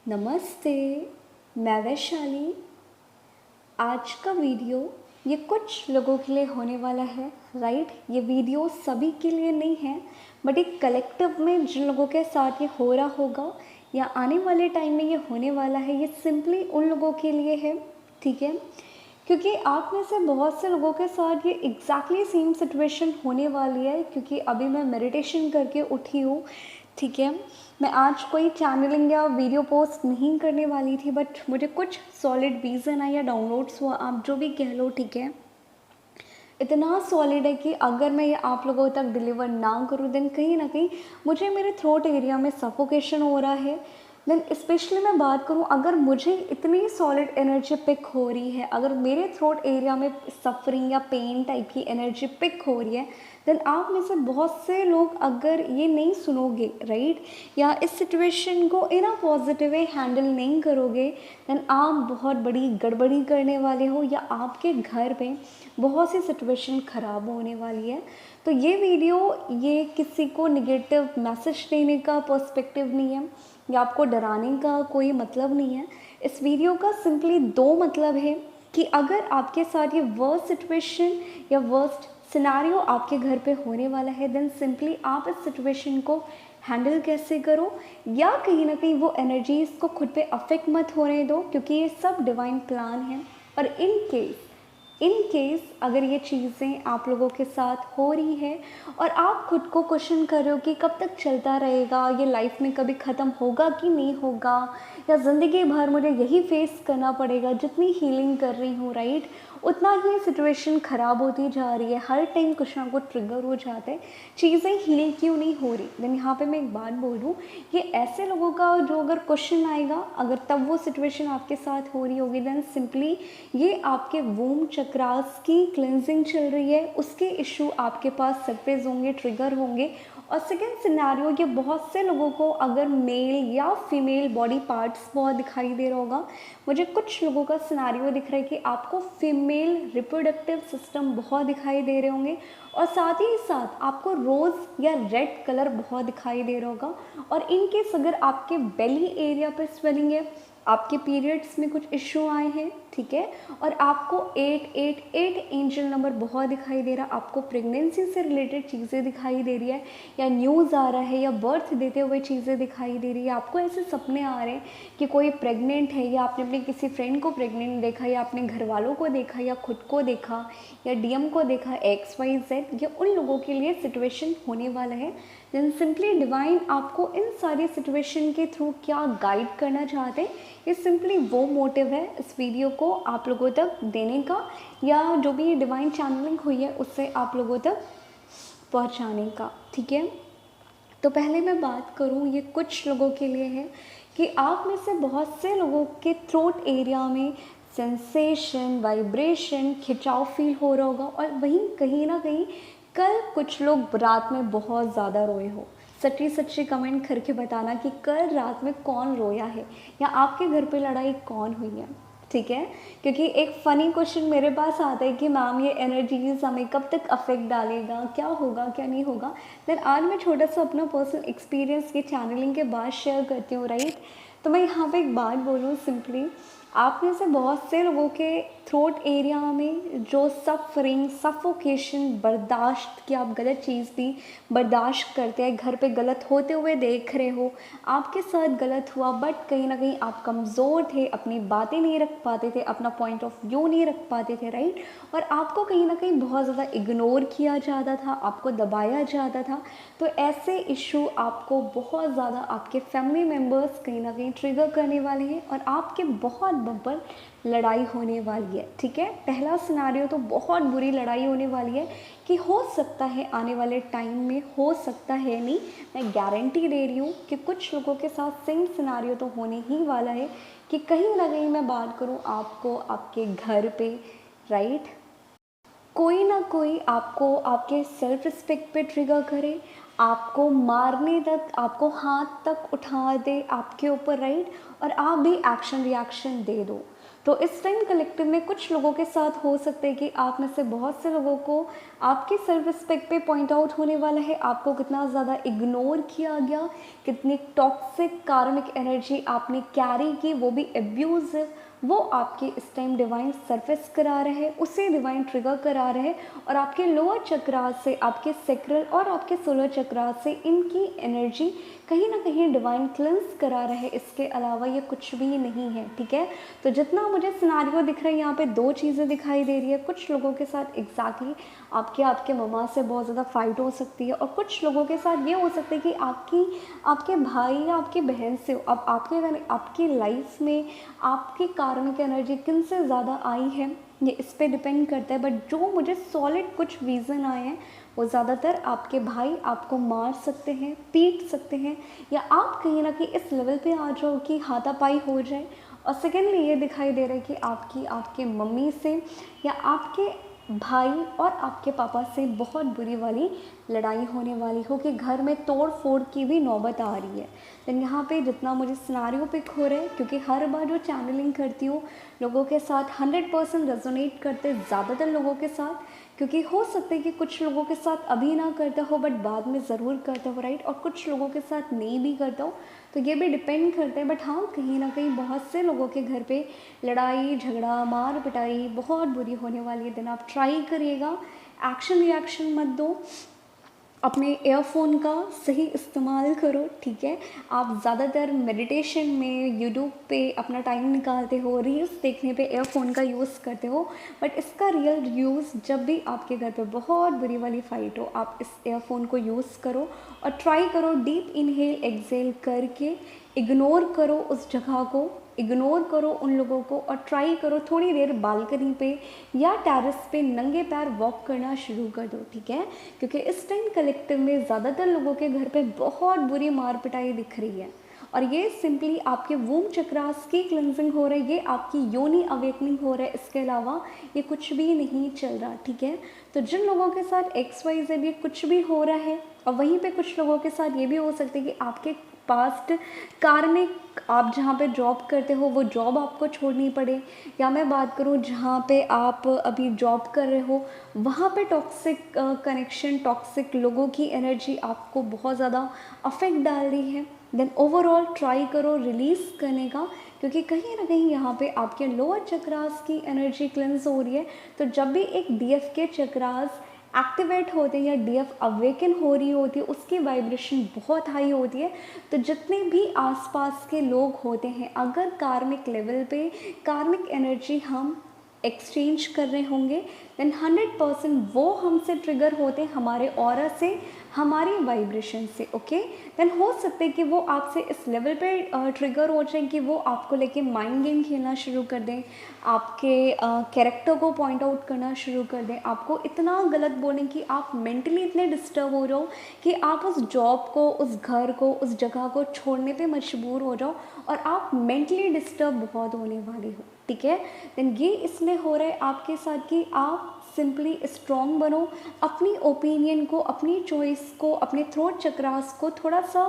नमस्ते, मैं वैशाली। आज का वीडियो ये कुछ लोगों के लिए होने वाला है, राइट। ये वीडियो सभी के लिए नहीं है, बट एक कलेक्टिव में जिन लोगों के साथ ये हो रहा होगा या आने वाले टाइम में ये होने वाला है, ये सिंपली उन लोगों के लिए है, ठीक है। क्योंकि आप में से बहुत से लोगों के साथ ये एग्जैक्टली सेम सिचुएशन होने वाली है, क्योंकि अभी मैं मेडिटेशन करके उठी हूँ, ठीक है। मैं आज कोई चैनलिंग या वीडियो पोस्ट नहीं करने वाली थी, बट मुझे कुछ सॉलिड रीज़न है या डाउनलोड्स हुआ, आप जो भी कह लो, ठीक है। इतना सॉलिड है कि अगर मैं ये आप लोगों तक डिलीवर ना करूँ, देन कहीं ना कहीं मुझे मेरे थ्रोट एरिया में सफोकेशन हो रहा है। देन स्पेशली मैं बात करूँ, अगर मुझे इतनी सॉलिड एनर्जी पिक हो रही है, अगर मेरे थ्रोट एरिया में सफरिंग या पेन टाइप की एनर्जी पिक हो रही है, देन आप में से बहुत से लोग अगर ये नहीं सुनोगे, राइट, या इस सिचुएशन को इन अ पॉजिटिव वे हैंडल नहीं करोगे, देन आप बहुत बड़ी गड़बड़ी करने वाले हो या आपके घर पे बहुत सी सिचुएशन ख़राब होने वाली है। तो ये वीडियो ये किसी को निगेटिव मैसेज देने का पर्सपेक्टिव नहीं है या आपको डराने का कोई मतलब नहीं है। इस वीडियो का सिंपली दो मतलब है कि अगर आपके साथ ये वर्स्ट सिचुएशन या वर्स्ट सिनेरियो आपके घर पे होने वाला है, देन सिंपली आप इस सिचुएशन को हैंडल कैसे करो, या कहीं ना कहीं वो एनर्जीज को खुद पे अफेक्ट मत होने दो, क्योंकि ये सब डिवाइन प्लान है। और इन केस अगर ये चीज़ें आप लोगों के साथ हो रही है और आप खुद को क्वेश्चन कर रहे हो कि कब तक चलता रहेगा, ये लाइफ में कभी ख़त्म होगा कि नहीं होगा, या ज़िंदगी भर मुझे यही फेस करना पड़ेगा, जितनी हीलिंग कर रही हूँ, राइट, उतना ही सिचुएशन ख़राब होती जा रही है, हर टाइम कुछ ना कुछ ट्रिगर हो जाते हैं, चीज़ें हील क्यों नहीं हो रही। देन यहाँ पे मैं एक बात बोलूँ, ये ऐसे लोगों का जो अगर क्वेश्चन आएगा, अगर तब वो सिचुएशन आपके साथ हो रही होगी, देन सिंपली ये आपके वूम चक्रास की क्लेंजिंग चल रही है, उसके इशू आपके पास सरफेस होंगे, ट्रिगर होंगे। और सेकेंड सिनेरियो, ये बहुत से लोगों को अगर मेल या फीमेल बॉडी पार्ट्स बहुत दिखाई दे रहा होगा, मुझे कुछ लोगों का सिनेरियो दिख रहा है कि आपको फीमेल रिप्रोडक्टिव सिस्टम बहुत दिखाई दे रहे होंगे, और साथ ही साथ आपको रोज़ या रेड कलर बहुत दिखाई दे रहा होगा। और इन केस अगर आपके बेली एरिया पर स्वेलिंग है, आपके पीरियड्स में कुछ इश्यू आए हैं, ठीक है, और आपको 888 एंजल नंबर बहुत दिखाई दे रहा, आपको प्रेगनेंसी से रिलेटेड चीज़ें दिखाई दे रही है, या न्यूज़ आ रहा है, या बर्थ देते हुए चीज़ें दिखाई दे रही है, आपको ऐसे सपने आ रहे हैं कि कोई प्रेग्नेंट है, या आपने अपने किसी फ्रेंड को प्रेग्नेंट देखा, या अपने घर वालों को देखा, या खुद को देखा, या डीएम को देखा, XYZ, ये उन लोगों के लिए सिचुएशन होने वाला है। देन सिंपली डिवाइन आपको इन सारी सिचुएशन के थ्रू क्या गाइड करना चाहते हैं, ये सिंपली वो मोटिव है इस वीडियो को आप लोगों तक देने का, या जो भी डिवाइन चैनलिंग हुई है उससे आप लोगों तक पहुंचाने का, ठीक है। तो पहले मैं बात करूं, ये कुछ लोगों के लिए है कि आप में से बहुत से लोगों के थ्रोट एरिया में सेंसेशन, वाइब्रेशन, खिंचाव फील हो रहा होगा, और वहीं कहीं ना कहीं कल कुछ लोग रात में बहुत ज़्यादा रोए हो। सच्ची सच्ची कमेंट करके बताना कि कल रात में कौन रोया है, या आपके घर पे लड़ाई कौन हुई है, ठीक है। क्योंकि एक फ़नी क्वेश्चन मेरे पास आता है कि मैम ये एनर्जीज हमें कब तक अफेक्ट डालेगा, क्या होगा क्या नहीं होगा। देन आज मैं छोटा सा अपना पर्सनल एक्सपीरियंस की चैनलिंग के बाद शेयर करती हूँ, राइट। तो मैं यहाँ पे एक बात बोलूँ, सिंपली आप में से बहुत से लोगों के थ्रोट एरिया में जो सफरिंग, सफोकेशन, बर्दाश्त की आप गलत चीज़ भी बर्दाश्त करते हैं, घर पे गलत होते हुए देख रहे हो, आपके साथ गलत हुआ, बट कहीं ना कहीं आप कमज़ोर थे, अपनी बातें नहीं रख पाते थे, अपना पॉइंट ऑफ व्यू नहीं रख पाते थे, राइट। और आपको कहीं ना कहीं बहुत ज़्यादा इग्नोर किया जाता था, आपको दबाया जाता था। तो ऐसे इशू आपको बहुत ज़्यादा आपके फैमिली मेम्बर्स कहीं ना कहीं ट्रिगर करने वाले हैं, और आपके बहुत बम्पर लड़ाई होने वाली है, ठीक है। पहला सिनेरियो तो बहुत बुरी लड़ाई होने वाली है कि हो सकता है आने वाले टाइम में, हो सकता है नहीं, मैं गारंटी दे रही हूँ कि कुछ लोगों के साथ सेम सिनेरियो तो होने ही वाला है कि कहीं ना कहीं मैं बात करूँ आपको आपके घर पे, राइट, कोई ना कोई आपको आपके सेल्फ रिस्पेक्ट पे ट्रिगर करे, आपको मारने तक, आपको हाथ तक उठा दे आपके ऊपर, राइट, और आप भी एक्शन रिएक्शन दे दो। तो इस टाइम कलेक्टिव में कुछ लोगों के साथ हो सकता है कि आप में से बहुत से लोगों को आपके सेल्फ रिस्पेक्ट पे पॉइंट आउट होने वाला है, आपको कितना ज़्यादा इग्नोर किया गया, कितनी टॉक्सिक कार्मिक एनर्जी आपने कैरी की, वो भी एब्यूज़िव, वो आपके इस टाइम डिवाइन सरफेस करा रहे हैं, उसे डिवाइन ट्रिगर करा रहे हैं और आपके लोअर चक्रास से, आपके सेक्रल और आपके सोलर चक्रास से इनकी एनर्जी कहीं ना कहीं डिवाइन क्लेंस करा रहे हैं। इसके अलावा ये कुछ भी नहीं है, ठीक है। तो जितना मुझे सिनारियो दिख रहा है यहाँ पे 2 चीज़ें दिखाई दे रही है। कुछ लोगों के साथ एग्जैक्टली आपके मम्मा से बहुत ज़्यादा फाइट हो सकती है और कुछ लोगों के साथ ये हो सकता है कि आपके भाई या आपकी बहन से अब आपकी लाइफ में आपकी कार्मिक एनर्जी किन से ज़्यादा आई है ये इस पे डिपेंड करता है। बट जो मुझे सॉलिड कुछ रीज़न आए हैं वो ज़्यादातर आपके भाई आपको मार सकते हैं, पीट सकते हैं, या आप कहीं ना कहीं इस लेवल पे आ जाओ कि हाथापाई हो जाए। और सेकेंडली ये दिखाई दे रहा है कि आपके मम्मी से या आपके भाई और आपके पापा से बहुत बुरी वाली लड़ाई होने वाली हो कि घर में तोड़ फोड़ की भी नौबत आ रही है। देन यहाँ पे जितना मुझे सिनारियो पिक हो रहा है, क्योंकि हर बार जो चैनलिंग करती हूँ लोगों के साथ 100% रेजोनेट करते ज़्यादातर लोगों के साथ, क्योंकि हो सकता है कि कुछ लोगों के साथ अभी ना करता हो बट बाद में ज़रूर करता हो, राइट, और कुछ लोगों के साथ नहीं भी करता हो, तो ये भी डिपेंड करता है। बट हाँ, कहीं ना कहीं बहुत से लोगों के घर पे लड़ाई झगड़ा मार पिटाई बहुत बुरी होने वाली है। दिन आप ट्राई करिएगा, एक्शन रिएक्शन मत दो, अपने ईयरफोन का सही इस्तेमाल करो, ठीक है। आप ज़्यादातर मेडिटेशन में यूट्यूब पे अपना टाइम निकालते हो, रील्स देखने पे ईयरफोन का यूज़ करते हो, बट इसका रियल यूज़ जब भी आपके घर पे बहुत बुरी वाली फाइट हो, आप इस ईयरफोन को यूज़ करो और ट्राई करो डीप इनहेल एक्सेल करके इग्नोर करो उस जगह को, इग्नोर करो उन लोगों को और ट्राई करो थोड़ी देर बालकनी पे या टेरेस पे नंगे पैर वॉक करना शुरू कर दो, ठीक है। क्योंकि इस टाइम कलेक्टिव में ज़्यादातर लोगों के घर पे बहुत बुरी मार पिटाई दिख रही है और ये सिंपली आपके वूम चक्रास की क्लिनजिंग हो रही है, ये आपकी योनि अवेकनिंग हो रहा है। इसके अलावा ये कुछ भी नहीं चल रहा, ठीक है। तो जिन लोगों के साथ XYZ ये कुछ भी हो रहा है और वहीं पे कुछ लोगों के साथ ये भी हो सकता है कि आपके पास्ट कार्मिक, आप जहाँ पे जॉब करते हो वो जॉब आपको छोड़नी पड़े, या मैं बात करूँ जहाँ पे आप अभी जॉब कर रहे हो वहाँ पे टॉक्सिक कनेक्शन, टॉक्सिक लोगों की एनर्जी आपको बहुत ज़्यादा अफेक्ट डाल रही है। देन ओवरऑल ट्राई करो रिलीज़ करने का, क्योंकि कहीं ना कहीं यहाँ पे आपके लोअर चक्रास की एनर्जी क्लेंस हो रही है। तो जब भी एक DF के चक्रास एक्टिवेट होते हैं या DF अवेकन हो रही होती है, उसकी वाइब्रेशन बहुत हाई होती है। तो जितने भी आसपास के लोग होते हैं, अगर कार्मिक लेवल पे कार्मिक एनर्जी हम एक्सचेंज कर रहे होंगे, देन 100% वो हमसे ट्रिगर होते हैं, हमारे ऑरा से, हमारी वाइब्रेशन से, ओके। देन हो सकता है कि वो आपसे इस लेवल पे ट्रिगर हो जाए कि वो आपको लेके माइंड गेम खेलना शुरू कर दें, आपके कैरेक्टर को पॉइंट आउट करना शुरू कर दें, आपको इतना गलत बोलें कि आप मेंटली इतने डिस्टर्ब हो जाओ कि आप उस जॉब को, उस घर को, उस जगह को छोड़ने पे मजबूर हो जाओ और आप मेंटली डिस्टर्ब बहुत होने वाली हो, ठीक है। देन ये इसलिए हो रहा है आपके साथ कि आप सिंपली स्ट्रॉन्ग बनो, अपनी ओपिनियन को, अपनी चॉइस को, अपने थ्रोट चक्रास को थोड़ा सा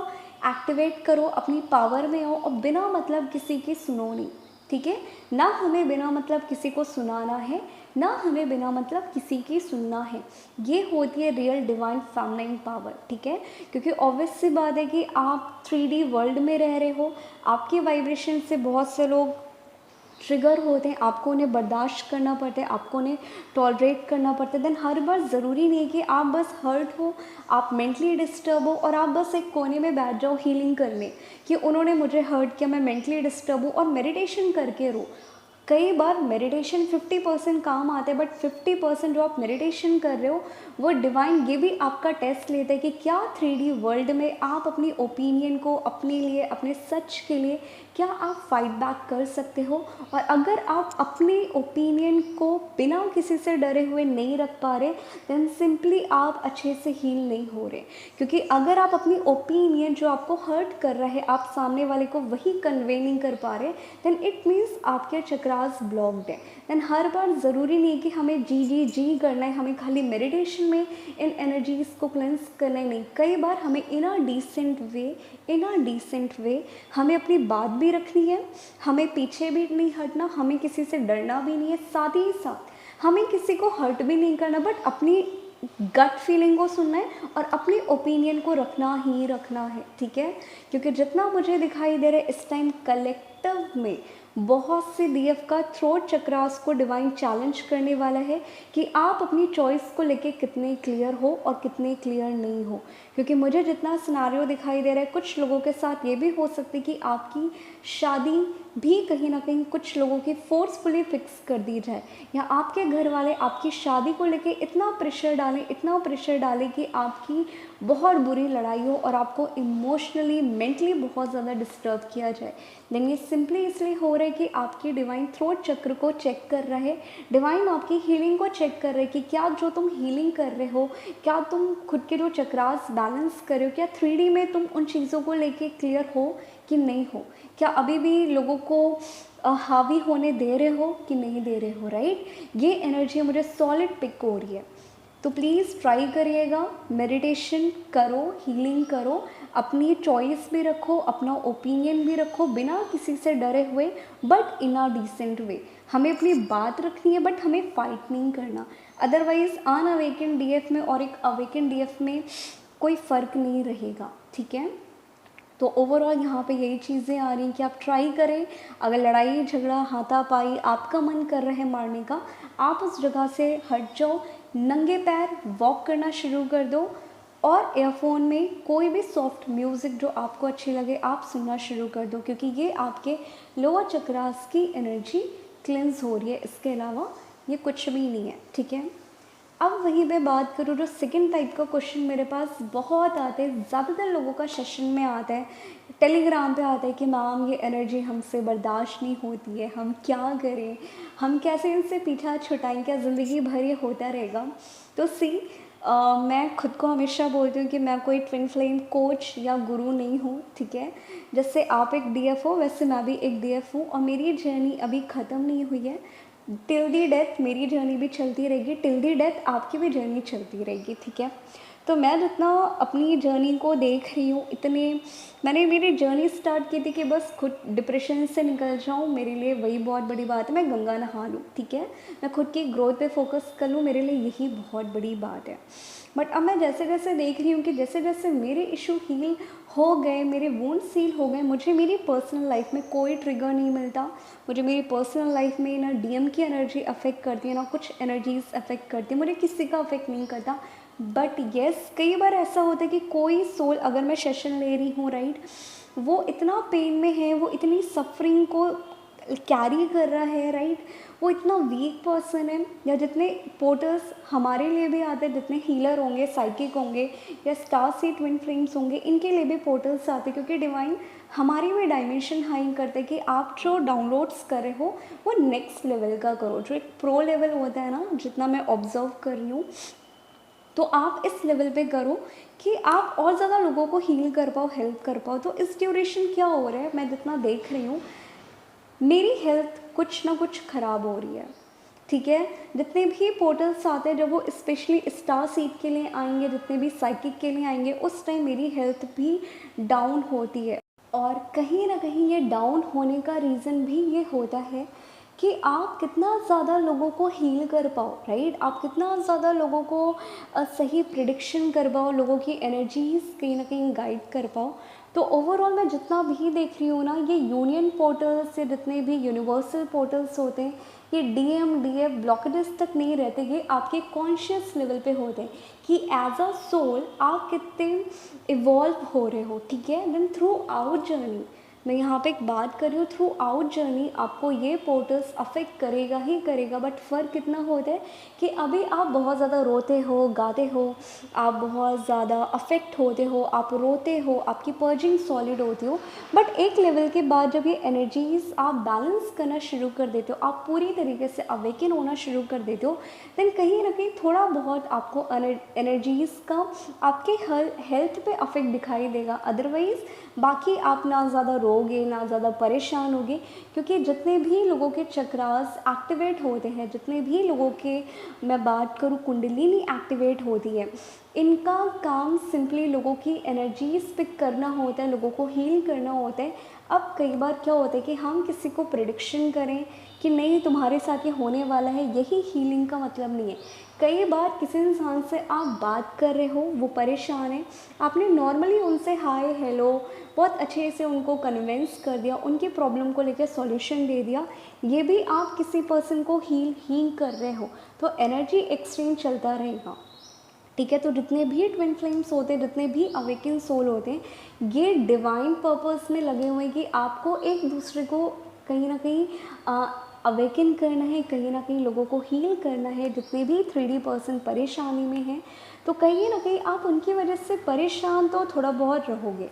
एक्टिवेट करो, अपनी पावर में आओ और बिना मतलब किसी की सुनो नहीं, ठीक है। ना हमें बिना मतलब किसी को सुनाना है, ना हमें बिना मतलब किसी की सुनना है। ये होती है रियल डिवाइन फेमिनिन पावर, ठीक है। क्योंकि ऑब्वियस सी बात है कि आप 3D वर्ल्ड में रह रहे हो, आपकी वाइब्रेशन से बहुत से लोग ट्रिगर होते हैं, आपको उन्हें बर्दाश्त करना पड़ता है, आपको उन्हें टॉलरेट करना पड़ता है। देन हर बार ज़रूरी नहीं है कि आप बस हर्ट हो, आप मेंटली डिस्टर्ब हो और आप बस एक कोने में बैठ जाओ हीलिंग करने कि उन्होंने मुझे हर्ट किया, मैं मेंटली डिस्टर्ब हूँ और मेडिटेशन करके रो। कई बार मेडिटेशन 50% काम आता है, बट 50% जो आप मेडिटेशन कर रहे हो वो डिवाइन ये भी आपका टेस्ट लेता है कि क्या 3D वर्ल्ड में आप अपनी ओपिनियन को, अपने लिए, अपने सच के लिए क्या आप फाइट बैक कर सकते हो। और अगर आप अपने ओपिनियन को बिना किसी से डरे हुए नहीं रख पा रहे, देन सिंपली आप अच्छे से हील नहीं हो रहे। क्योंकि अगर आप अपनी ओपिनियन जो आपको हर्ट कर रहा है, आप सामने वाले को वही कन्वे नहीं कर पा रहे, देन इट मीन्स आपके चक्रास चक्रास ब्लॉक्ड है, देन हर बार ज़रूरी नहीं है कि हमें जी करना है, हमें खाली मेडिटेशन में इन एनर्जीज़ को क्लेंस करना ही नहीं। कई बार हमें इन अ डिसेंट वे हमें अपनी बात भी रखनी है, हमें पीछे भी नहीं हटना, हमें किसी से डरना भी नहीं है, साथ ही साथ हमें किसी को हर्ट भी नहीं करना, बट अपनी गट फीलिंग को सुनना है और अपनी ओपिनियन को रखना ही रखना है, ठीक है। क्योंकि जितना मुझे दिखाई दे रहा है इस टाइम कलेक्टिव में बहुत से डीएफ का थ्रोट चक्रास को डिवाइन चैलेंज करने वाला है कि आप अपनी चॉइस को लेके कितने क्लियर हो और कितने क्लियर नहीं हो। क्योंकि मुझे जितना सिनारियो दिखाई दे रहा है, कुछ लोगों के साथ ये भी हो सकती है कि आपकी शादी भी कहीं ना कहीं कुछ लोगों की फोर्सफुली फिक्स कर दी जाए, या आपके घर वाले आपकी शादी को लेके इतना प्रेशर डालें कि आपकी बहुत बुरी लड़ाई हो और आपको इमोशनली मेंटली बहुत ज़्यादा डिस्टर्ब किया जाए। देन ये सिंपली इसलिए हो रहा है कि आपकी डिवाइन थ्रोट चक्र को चेक कर रहा है, डिवाइन आपकी हीलिंग को चेक कर रहे हैं कि क्या जो तुम हीलिंग कर रहे हो, क्या तुम खुद के जो चक्रास बैलेंस कर रहे हो, क्या 3D में तुम उन चीज़ों को लेके क्लियर हो कि नहीं हो, क्या अभी भी लोगों को हावी होने दे रहे हो कि नहीं दे रहे हो, राइट। ये एनर्जी मुझे सॉलिड पिक हो रही है। तो प्लीज़ ट्राई करिएगा, मेडिटेशन करो, हीलिंग करो, अपनी चॉइस भी रखो, अपना ओपिनियन भी रखो, बिना किसी से डरे हुए, बट इन अ डिसेंट वे। हमें अपनी बात रखनी है बट हमें फाइट नहीं करना, अदरवाइज़ अनअवेकन डीएफ में और एक अवेकन डीएफ में कोई फ़र्क नहीं रहेगा, ठीक है। तो ओवरऑल यहाँ पे यही चीज़ें आ रही हैं कि आप ट्राई करें। अगर लड़ाई झगड़ा हाथापाई आपका मन कर रहा है मारने का, आप उस जगह से हट जाओ, नंगे पैर वॉक करना शुरू कर दो और एयरफोन में कोई भी सॉफ्ट म्यूज़िक जो आपको अच्छी लगे आप सुनना शुरू कर दो, क्योंकि ये आपके लोअर चक्रास की एनर्जी क्लेंस हो रही है। इसके अलावा ये कुछ भी नहीं है, ठीक है। अब वहीं पे बात करूँ, जो सेकंड टाइप का क्वेश्चन मेरे पास बहुत आते हैं, ज़्यादातर लोगों का सेशन में आता है, टेलीग्राम पे आता है कि मैम ये एनर्जी हमसे बर्दाश्त नहीं होती है, हम क्या करें, हम कैसे इनसे पीछा छुटाएं, क्या ज़िंदगी भर ये होता रहेगा। तो मैं खुद को हमेशा बोलती हूँ कि मैं कोई ट्विन फ्लेम कोच या गुरु नहीं हूँ, ठीक है। जैसे आप एक डीएफ हो वैसे मैं भी एक डीएफ हूँ, और मेरी जर्नी अभी ख़त्म नहीं हुई है। टिल दी डेथ मेरी जर्नी भी चलती रहेगी, टिल दी डेथ आपकी भी जर्नी चलती रहेगी, ठीक है। तो मैं जितना अपनी जर्नी को देख रही हूँ, इतने मैंने मेरी जर्नी स्टार्ट की थी कि बस खुद डिप्रेशन से निकल जाऊँ, मेरे लिए वही बहुत बड़ी बात है। मैं गंगा नहा लूँ, ठीक है, मैं खुद की ग्रोथ पे फोकस कर लूँ, मेरे लिए यही बहुत बड़ी बात है। बट अब मैं जैसे जैसे देख रही हूँ कि जैसे जैसे मेरे इशू हील हो गए, मेरे वुंड्स हील हो गए, मुझे मेरी पर्सनल लाइफ में कोई ट्रिगर नहीं मिलता, मुझे मेरी पर्सनल लाइफ में ना डीएम की एनर्जी अफेक्ट करती है, ना कुछ एनर्जीज अफेक्ट करती है, मुझे किसी का अफेक्ट नहीं करता। बट येस, कई बार ऐसा होता है कि कोई सोल, अगर मैं सेशन ले रही हूँ, राइट, वो इतना पेन में है, वो इतनी सफरिंग को कैरी कर रहा है, राइट, वो इतना वीक पर्सन है, या जितने पोर्टल्स हमारे लिए भी आते हैं, जितने हीलर होंगे, साइकिक होंगे, या स्टार सी ट्विन फ्लेम्स होंगे, इनके लिए भी पोर्टल्स आते हैं, क्योंकि डिवाइन हमारी भी डायमेंशन हाई करते हैं कि आप जो डाउनलोड्स कर रहे हो वो नेक्स्ट लेवल का करो, जो एक प्रो लेवल होता है ना, जितना मैं ऑब्जर्व कर रही हूँ, तो आप इस लेवल पे करो कि आप और ज़्यादा लोगों को हील कर पाओ, हेल्प कर पाओ। तो इस ड्यूरेशन क्या हो रहा है, मैं जितना देख रही हूँ, मेरी हेल्थ कुछ ना कुछ ख़राब हो रही है, ठीक है। जितने भी पोर्टल्स आते हैं, जब वो स्पेशली स्टार सीड के लिए आएंगे, जितने भी साइकिक के लिए आएंगे, उस टाइम मेरी हेल्थ भी डाउन होती है। और कहीं ना कहीं ये डाउन होने का रीज़न भी ये होता है कि आप कितना ज़्यादा लोगों को हील कर पाओ, राइट, आप कितना ज़्यादा लोगों को सही प्रिडिक्शन कर पाओ, लोगों की एनर्जीज कहीं ना कहीं गाइड कर पाओ। तो ओवरऑल मैं जितना भी देख रही हूँ ना, ये यूनियन पोर्टल्स या जितने भी यूनिवर्सल पोर्टल्स होते हैं, ये डीएम डीएफ ब्लॉकेजेस तक नहीं रहते, ये आपके कॉन्शियस लेवल पे होते हैं कि एज अ सोल आप कितने इवॉल्व हो रहे हो, ठीक है। देन थ्रू आउट जर्नी, मैं यहाँ पे एक बात कर रही हूँ, थ्रू आउट जर्नी आपको ये पोर्टल्स अफेक्ट करेगा ही करेगा। बट फ़र्क कितना होता है कि अभी आप बहुत ज़्यादा रोते हो, गाते हो, आप बहुत ज़्यादा अफेक्ट होते हो, आप रोते हो, आपकी पर्जिंग सॉलिड होती हो। बट एक लेवल के बाद जब ये एनर्जीज आप बैलेंस करना शुरू कर देते हो, आप पूरी तरीके से अवेकन होना शुरू कर देते हो, देन कहीं ना कहीं थोड़ा बहुत आपको एनर्जीज़ का आपके हेल्थ पे अफेक्ट दिखाई देगा। अदरवाइज़ बाकी आप ना ज़्यादा रोगे, ना ज़्यादा परेशान होगे, क्योंकि जितने भी लोगों के चक्रास एक्टिवेट होते हैं, जितने भी लोगों के, मैं बात करूँ कुंडलिनी एक्टिवेट होती है, इनका काम सिंपली लोगों की एनर्जीज पिक करना होता है, लोगों को हील करना होता है। अब कई बार क्या होता है कि हम किसी को प्रिडिक्शन करें कि नहीं तुम्हारे साथ ये होने वाला है, यही हीलिंग का मतलब नहीं है। कई बार किसी इंसान से आप बात कर रहे हो, वो परेशान है, आपने नॉर्मली उनसे हाय हेलो बहुत अच्छे से उनको कन्विंस कर दिया, उनकी प्रॉब्लम को लेकर सॉल्यूशन दे दिया, ये भी आप किसी पर्सन को हील कर रहे हो, तो एनर्जी एक्सचेंज चलता रहेगा। ठीक है, तो जितने भी ट्विन फ्लेम्स होते हैं, जितने भी अवेकन सोल होते हैं, ये डिवाइन पर्पस में लगे हुए हैं कि आपको एक दूसरे को कहीं ना कहीं अवेकन करना है, कहीं ना कहीं लोगों को हील करना है। जितने भी 3D पर्सन परेशानी में हैं, तो कहीं ना कहीं आप उनकी वजह से परेशान तो थोड़ा बहुत रहोगे।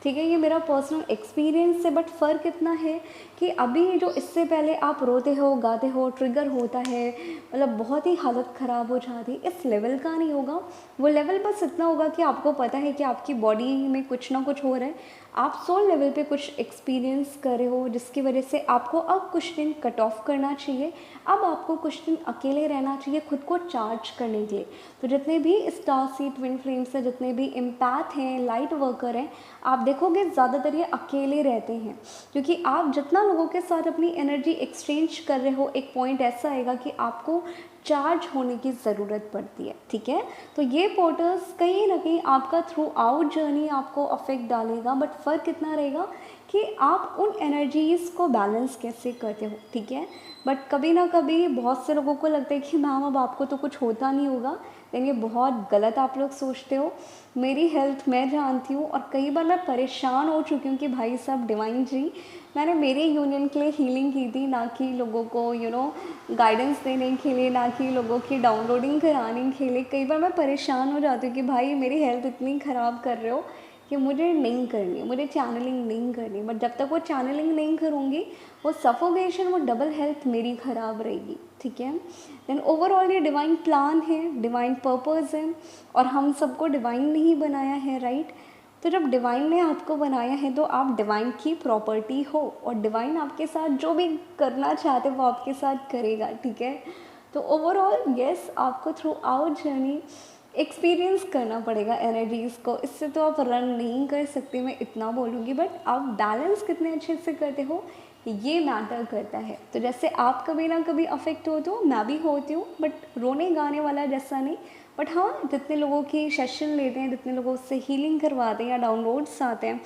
ठीक है, ये मेरा पर्सनल एक्सपीरियंस है, बट फ़र्क इतना है कि अभी जो इससे पहले आप रोते हो, गाते हो, ट्रिगर होता है, मतलब बहुत ही हालत ख़राब हो जाती है, इस लेवल का नहीं होगा। वो लेवल बस इतना होगा कि आपको पता है कि आपकी बॉडी में कुछ ना कुछ हो रहा है, आप सोल लेवल पे कुछ एक्सपीरियंस कर रहे हो, जिसकी वजह से आपको अब कुछ दिन कट ऑफ करना चाहिए, अब आपको कुछ दिन अकेले रहना चाहिए खुद को चार्ज करने के लिए। तो जितने भी स्टार सीड ट्विन फ्लेम्स हैं, जितने भी एम्पैथ हैं, लाइट वर्कर हैं, आप देखोगे ज़्यादातर ये अकेले रहते हैं, क्योंकि आप जितना लोगों के साथ अपनी एनर्जी एक्सचेंज कर रहे हो, एक पॉइंट ऐसा आएगा कि आपको चार्ज होने की ज़रूरत पड़ती है। ठीक है, तो ये पोर्टल्स कहीं ना कहीं आपका थ्रू आउट जर्नी आपको अफेक्ट डालेगा, बट फ़र्क इतना रहेगा कि आप उन एनर्जीज़ को बैलेंस कैसे करते हो। ठीक है, बट कभी ना कभी बहुत से लोगों को लगता है कि मैम अब आपको तो कुछ होता नहीं होगा, लेकिन ये बहुत गलत आप लोग सोचते हो। मेरी हेल्थ मैं जानती हूँ, और कई बार मैं परेशान हो चुकी हूँ कि भाई साहब डिवाइन जी, मैंने मेरे यूनियन के लिए हीलिंग की थी, ना कि लोगों को गाइडेंस देने के लिए, ना कि लोगों की डाउनलोडिंग कराने के लिए। कई बार मैं परेशान हो जाती हूँ कि भाई मेरी हेल्थ इतनी ख़राब कर रहे हो कि मुझे नहीं करनी, मुझे चैनलिंग नहीं करनी, बट जब तक वो चैनलिंग नहीं करूँगी, वो सफोकेशन, वो डबल हेल्थ मेरी ख़राब रहेगी। ठीक है, देन ओवरऑल ये डिवाइन प्लान है, डिवाइन पर्पस है, और हम सबको डिवाइन ने ही बनाया है, राइट। तो जब डिवाइन ने आपको बनाया है, तो आप डिवाइन की प्रॉपर्टी हो, और डिवाइन आपके साथ जो भी करना चाहते वो आपके साथ करेगा। ठीक है, तो ओवरऑल यस, आपको थ्रू आउट जर्नी एक्सपीरियंस करना पड़ेगा एनर्जीज़ को, इससे तो आप रन नहीं कर सकते, मैं इतना बोलूँगी। बट आप बैलेंस कितने अच्छे से करते हो, ये मैटर करता है। तो जैसे आप कभी ना कभी अफेक्ट होते हो, मैं भी होती हूँ, बट रोने गाने वाला जैसा नहीं। बट हाँ, जितने लोगों की सेशन लेते हैं, जितने लोगों से हीलिंग करवाते हैं या डाउनलोड्स आते हैं,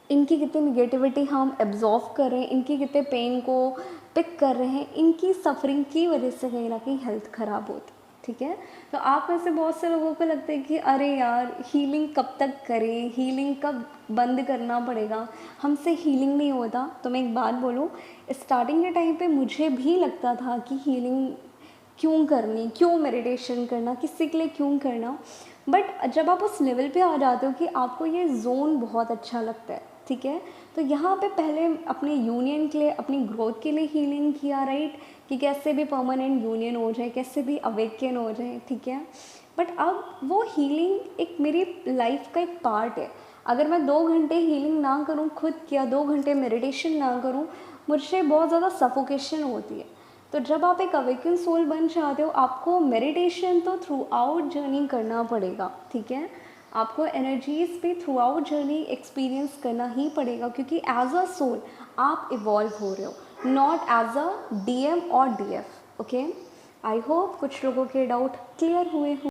इनकी कितनी निगेटिविटी हम एब्जॉर्व कर रहे हैं, इनकी कितने पेन को पिक कर रहे हैं, इनकी सफरिंग की वजह से कहीं ना कहीं हेल्थ ख़राब होती है। ठीक है, तो आप में से बहुत से लोगों को लगता है कि अरे यार हीलिंग कब तक करें, हीलिंग कब बंद करना पड़ेगा, हमसे हीलिंग नहीं होता। तो मैं एक बात बोलूँ, स्टार्टिंग के टाइम पे मुझे भी लगता था कि हीलिंग क्यों करनी, क्यों मेडिटेशन करना, किसी के लिए क्यों करना। बट जब आप उस लेवल पे आ जाते हो कि आपको ये जोन बहुत अच्छा लगता है, ठीक है, तो यहाँ पे पहले अपने यूनियन के लिए, अपनी ग्रोथ के लिए हीलिंग किया, राइट, कि कैसे भी परमानेंट यूनियन हो जाए, कैसे भी अवेकन हो जाए। ठीक है, बट अब वो हीलिंग एक मेरी लाइफ का एक पार्ट है। अगर मैं 2 घंटे हीलिंग ना करूँ खुद की, या 2 घंटे मेडिटेशन ना करूँ, मुझसे बहुत ज़्यादा सफोकेशन होती है। तो जब आप एक अवेकन सोल बन जाते हो, आपको मेडिटेशन तो थ्रू आउट जर्नी करना पड़ेगा। ठीक है, आपको एनर्जीज भी थ्रू आउट जर्नी एक्सपीरियंस करना ही पड़ेगा, क्योंकि एज अ सोल आप इवॉल्व हो रहे हो, नॉट एज अ DM और DF। ओके, आई होप कुछ लोगों के डाउट क्लियर हुए हों।